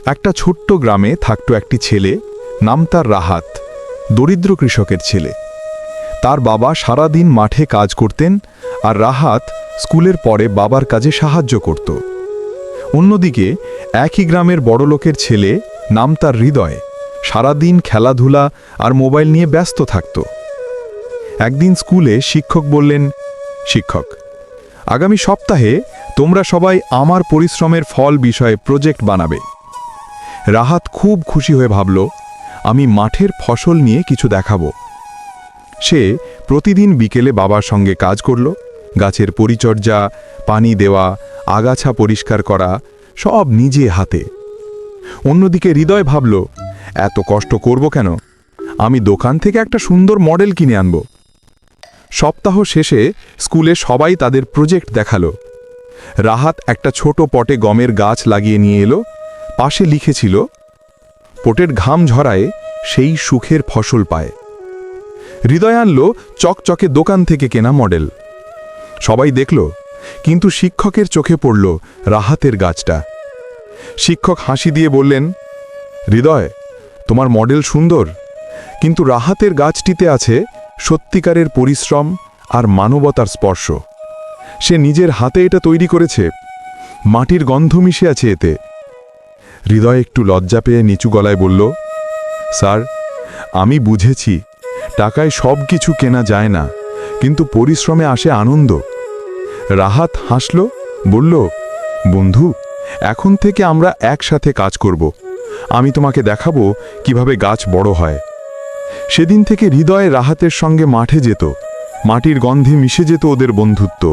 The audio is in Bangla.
একটা ছোট্ট গ্রামে থাকত একটি ছেলে, নাম তার রাহাত, দরিদ্র কৃষকের ছেলে। তার বাবা সারা দিন মাঠে কাজ করতেন, আর রাহাত স্কুলের পরে বাবার কাজে সাহায্য করত। অন্যদিকে একই গ্রামের বড়লোকের ছেলে, নাম তার হৃদয়, সারাদিন খেলাধুলা আর মোবাইল নিয়ে ব্যস্ত থাকত। একদিন স্কুলে শিক্ষক বললেন, শিক্ষক, আগামী সপ্তাহে তোমরা সবাই আমার পরিশ্রমের ফল বিষয়ে প্রজেক্ট বানাবে। রাহাত খুব খুশি হয়ে ভাবল, আমি মাঠের ফসল নিয়ে কিছু দেখাবো। সে প্রতিদিন বিকেলে বাবার সঙ্গে কাজ করল, গাছের পরিচর্যা, পানি দেওয়া, আগাছা পরিষ্কার করা, সব নিজে হাতে। অন্যদিকে হৃদয় ভাবল, এত কষ্ট করব কেন, আমি দোকান থেকে একটা সুন্দর মডেল কিনে আনব। সপ্তাহ শেষে স্কুলে সবাই তাদের প্রজেক্ট দেখালো। রাহাত একটা ছোট পটে গমের গাছ লাগিয়ে নিয়ে এলো, পাশে লিখেছিল, পটের ঘাম ঝরায় সেই সুখের ফসল পায়। হৃদয় আনল চকচকে দোকান থেকে কেনা মডেল। সবাই দেখল, কিন্তু শিক্ষকের চোখে পড়ল রাহাতের গাছটা। শিক্ষক হাসি দিয়ে বললেন, হৃদয়, তোমার মডেল সুন্দর, কিন্তু রাহাতের গাছটিতে আছে সত্যিকারের পরিশ্রম আর মানবতার স্পর্শ। সে নিজের হাতে এটা তৈরি করেছে, মাটির গন্ধ মিশে আছে এতে। হৃদয় একটু লজ্জা পেয়ে নিচু গলায় বলল, স্যার, আমি বুঝেছি টাকায় সব কিছু কেনা যায় না, কিন্তু পরিশ্রমে আসে আনন্দ। রাহাত হাসল, বলল, বন্ধু, এখন থেকে আমরা একসাথে কাজ করব। আমি তোমাকে দেখাবো কিভাবে গাছ বড় হয়। সেদিন থেকে হৃদয় রাহাতের সঙ্গে মাঠে যেত, মাটির গন্ধে মিশে যেত ওদের বন্ধুত্ব।